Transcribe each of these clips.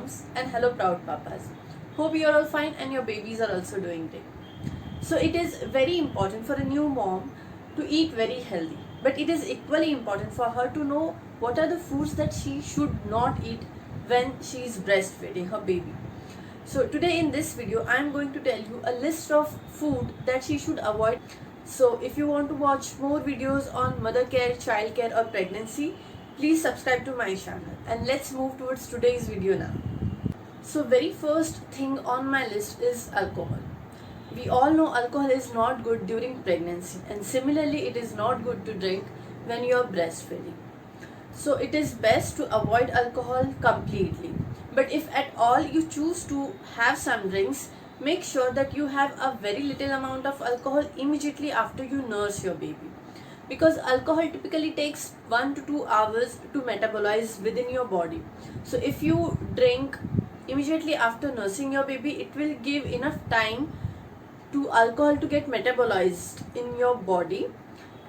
moms and hello proud papas. Hope you are all fine and your babies are also doing great. So it is very important for a new mom to eat very healthy, but it is equally important for her to know what are the foods that she should not eat when she is breastfeeding her baby. So today in this video I am going to tell you a list of food that she should avoid. So if you want to watch more videos on mother care, child care or pregnancy, please subscribe to my channel and let's move towards today's video now. So very first thing on my list is alcohol. We all know alcohol is not good during pregnancy and similarly it is not good to drink when you are breastfeeding. So it is best to avoid alcohol completely. But if at all you choose to have some drinks, make sure that you have a very little amount of alcohol immediately after you nurse your baby. Because alcohol typically takes 1 to 2 hours to metabolize within your body. So if you drink immediately after nursing your baby, it will give enough time to alcohol to get metabolized in your body,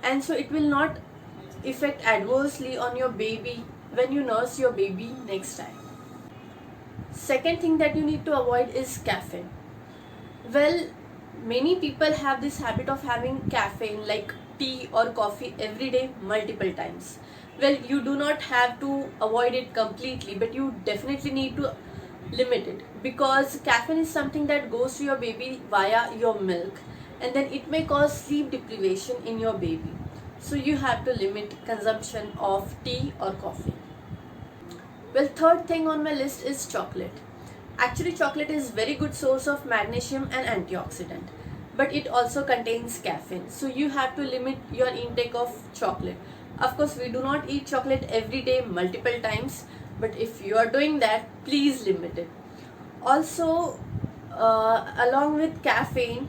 and so it will not affect adversely on your baby when you nurse your baby next time. Second thing that you need to avoid is caffeine. Well, many people have this habit of having caffeine like tea or coffee every day multiple times. Well, you do not have to avoid it completely, but you definitely need to limit it, because caffeine is something that goes to your baby via your milk and then it may cause sleep deprivation in your baby. So you have to limit consumption of tea or coffee. Well, third thing on my list is chocolate. Actually, chocolate is very good source of magnesium and antioxidant, but it also contains caffeine. So you have to limit your intake of chocolate. Of course, we do not eat chocolate every day multiple times, but if you are doing that, please limit it. Also, along with caffeine,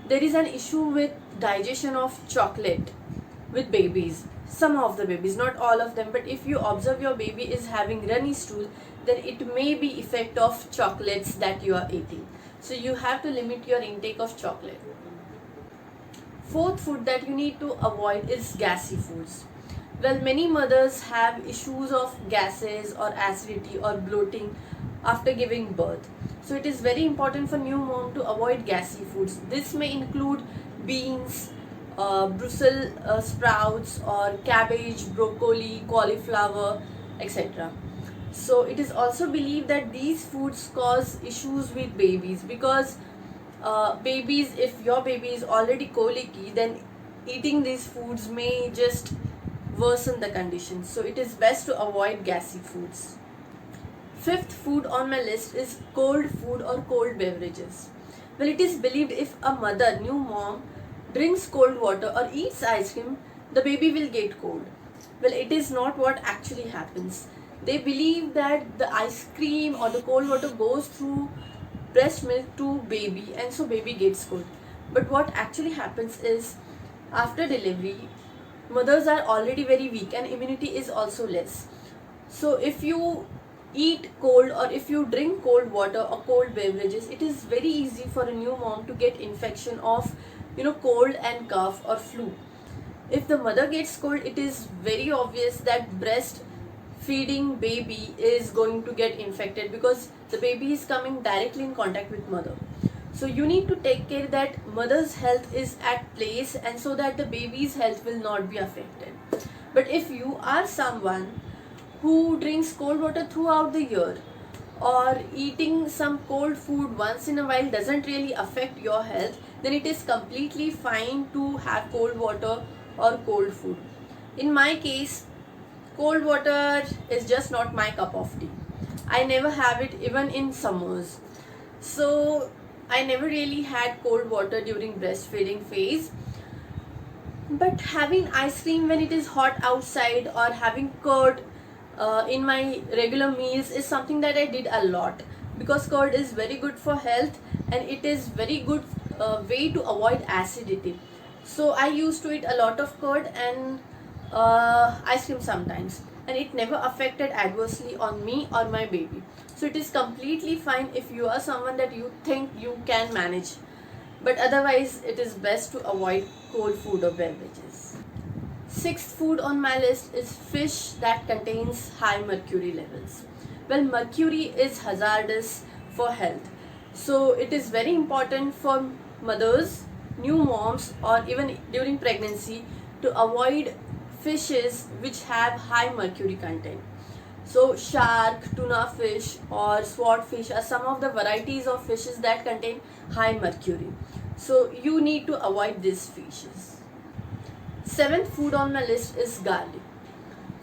there is an issue with digestion of chocolate with babies. Some of the babies, not all of them, but if you observe your baby is having runny stool, then it may be effect of chocolates that you are eating. So you have to limit your intake of chocolate. Fourth food that you need to avoid is gassy foods. Well, many mothers have issues of gases or acidity or bloating after giving birth. So it is very important for new mom to avoid gassy foods. This may include beans, Brussels sprouts or cabbage, broccoli, cauliflower, etc. So it is also believed that these foods cause issues with babies, because babies, if your baby is already colicky, then eating these foods may just worsen the condition. So it is best to avoid gassy foods. Fifth food on my list is cold food or cold beverages. Well, it is believed if a mother, new mom, drinks cold water or eats ice cream, the baby will get cold. Well, it is not what actually happens. They believe that the ice cream or the cold water goes through breast milk to baby and so baby gets cold. But what actually happens is, after delivery, mothers are already very weak and immunity is also less. So if you eat cold or if you drink cold water or cold beverages, it is very easy for a new mom to get infection of cold and cough or flu. If the mother gets cold, it is very obvious that breastfeeding baby is going to get infected, because the baby is coming directly in contact with mother. So you need to take care that mother's health is at place and so that the baby's health will not be affected. But if you are someone who drinks cold water throughout the year, or eating some cold food once in a while doesn't really affect your health, then it is completely fine to have cold water or cold food. In my case, cold water is just not my cup of tea. I never have it even in summers. So I never really had cold water during breastfeeding phase. But having ice cream when it is hot outside or having curd in my regular meals is something that I did a lot, because curd is very good for health and it is very good way to avoid acidity. So I used to eat a lot of curd and ice cream sometimes, and it never affected adversely on me or my baby. So it is completely fine if you are someone that you think you can manage, but otherwise it is best to avoid cold food or beverages. Sixth food on my list is fish that contains high mercury levels. Well, mercury is hazardous for health. So it is very important for mothers, new moms, or even during pregnancy to avoid fishes which have high mercury content. So shark, tuna fish, or swordfish are some of the varieties of fishes that contain high mercury. So you need to avoid these fishes. Seventh food on my list is garlic.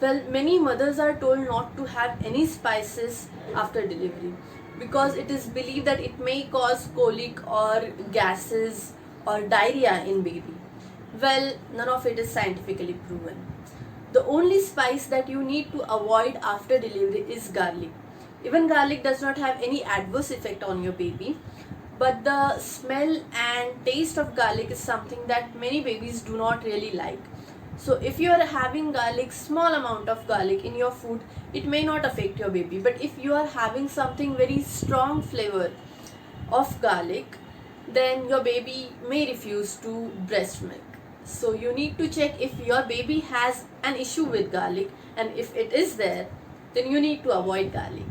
Well, many mothers are told not to have any spices after delivery because it is believed that it may cause colic or gases or diarrhea in baby. Well, none of it is scientifically proven. The only spice that you need to avoid after delivery is garlic. Even garlic does not have any adverse effect on your baby, but the smell and taste of garlic is something that many babies do not really like. So if you are having garlic, small amount of garlic in your food, it may not affect your baby. But if you are having something very strong flavor of garlic, then your baby may refuse to breast milk. So you need to check if your baby has an issue with garlic, and if it is there, then you need to avoid garlic.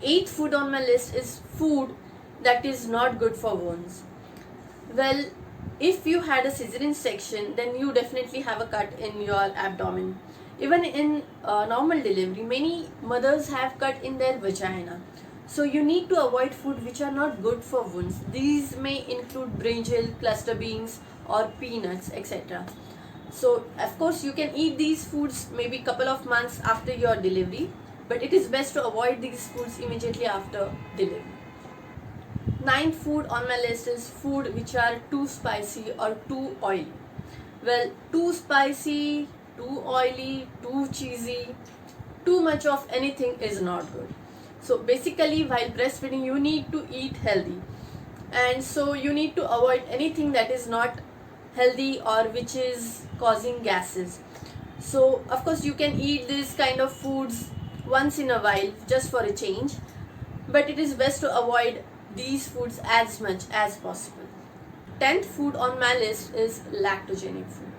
Eighth food on my list is food that is not good for wounds. Well, if you had a cesarean section, then you definitely have a cut in your abdomen. Even in normal delivery, many mothers have cut in their vagina. So you need to avoid food which are not good for wounds. These may include brinjal, cluster beans, or peanuts, etc. So of course you can eat these foods maybe couple of months after your delivery, but it is best to avoid these foods immediately after delivery. Ninth food on my list is food which are too spicy or too oily. Well, too spicy, too oily, too cheesy, too much of anything is not good. So basically while breastfeeding you need to eat healthy, and so you need to avoid anything that is not healthy or which is causing gases. So of course you can eat this kind of foods once in a while just for a change, but it is best to avoid these foods as much as possible. 10th food on my list is lactogenic food.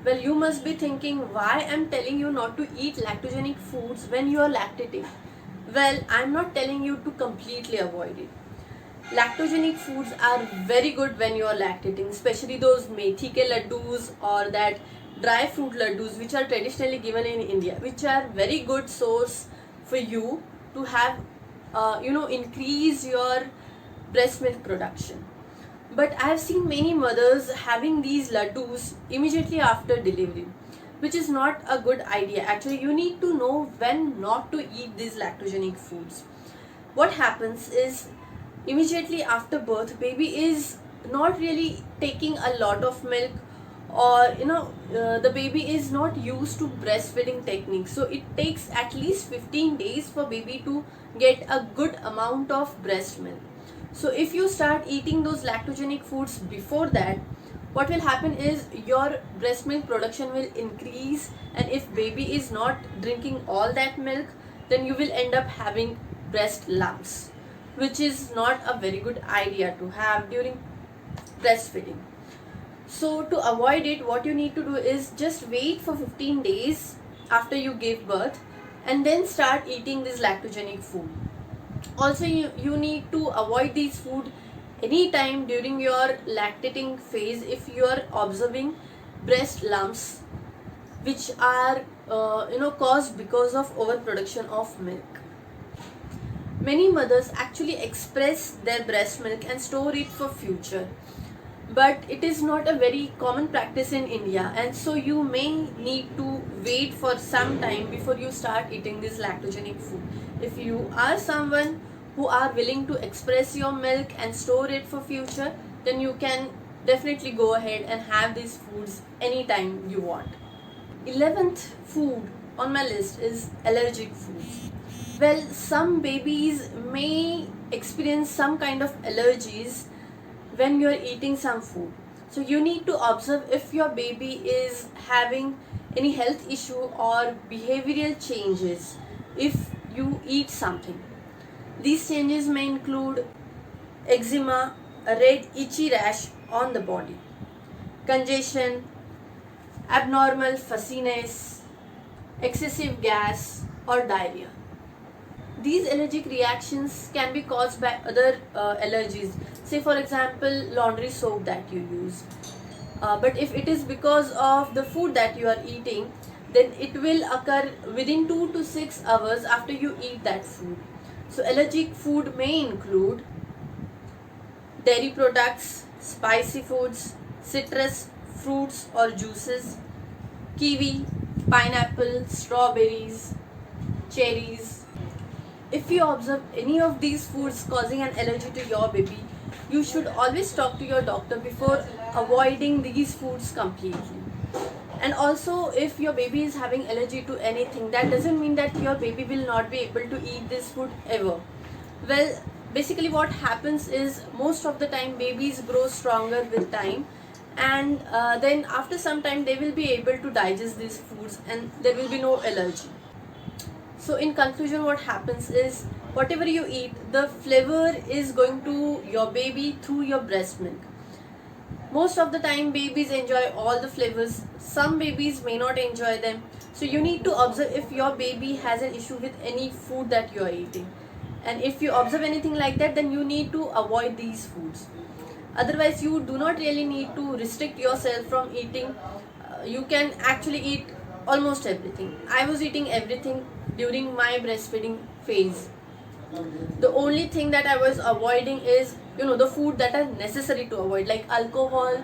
Well, you must be thinking why I'm telling you not to eat lactogenic foods when you are lactating. Well, I'm not telling you to completely avoid it. Lactogenic foods are very good when you are lactating, especially those methi ke laddus or that dry fruit laddus which are traditionally given in India, which are very good source for you to have increase your breast milk production. But I have seen many mothers having these laddus immediately after delivery, which is not a good idea. Actually, you need to know when not to eat these lactogenic foods. What happens is immediately after birth, baby is not really taking a lot of milk, or the baby is not used to breastfeeding techniques, so it takes at least 15 days for baby to get a good amount of breast milk. So if you start eating those lactogenic foods before that, what will happen is your breast milk production will increase, and if baby is not drinking all that milk, then you will end up having breast lumps, which is not a very good idea to have during breastfeeding. So to avoid it, what you need to do is just wait for 15 days after you give birth and then start eating this lactogenic food. Also, you need to avoid these food anytime during your lactating phase if you are observing breast lumps which are caused because of overproduction of milk. Many mothers actually express their breast milk and store it for future, but it is not a very common practice in India, and so you may need to wait for some time before you start eating this lactogenic food. If you are someone who are willing to express your milk and store it for future, then you can definitely go ahead and have these foods anytime you want. 11th food on my list is allergic foods. Well, some babies may experience some kind of allergies when you are eating some food. So you need to observe if your baby is having any health issue or behavioral changes if you eat something. These changes may include eczema, a red itchy rash on the body, congestion, abnormal fussiness, excessive gas, or diarrhea. these allergic reactions can be caused by other allergies, say for example laundry soap that you use. But if it is because of the food that you are eating, then it will occur within 2 to 6 hours after you eat that food. So allergic food may include dairy products, spicy foods, citrus fruits or juices, kiwi, pineapple, strawberries, cherries. If you observe any of these foods causing an allergy to your baby, you should always talk to your doctor before avoiding these foods completely. And also, if your baby is having allergy to anything, that doesn't mean that your baby will not be able to eat this food ever. Well, basically what happens is most of the time babies grow stronger with time, and then after some time they will be able to digest these foods and there will be no allergy. So in conclusion, what happens is whatever you eat, the flavor is going to your baby through your breast milk. Most of the time babies enjoy all the flavors, some babies may not enjoy them. So you need to observe if your baby has an issue with any food that you are eating, and if you observe anything like that, then you need to avoid these foods. Otherwise you do not really need to restrict yourself from eating. You can actually eat almost everything. I was eating everything during my breastfeeding phase. The only thing that I was avoiding is, the food that are necessary to avoid, like alcohol,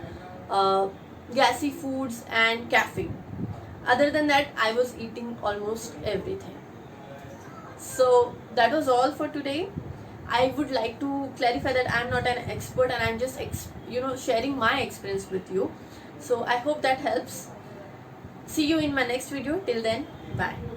gassy foods and caffeine. Other than that, I was eating almost everything. So that was all for today. I would like to clarify that I'm not an expert and I'm just sharing my experience with you. So I hope that helps. See you in my next video. Till then, bye.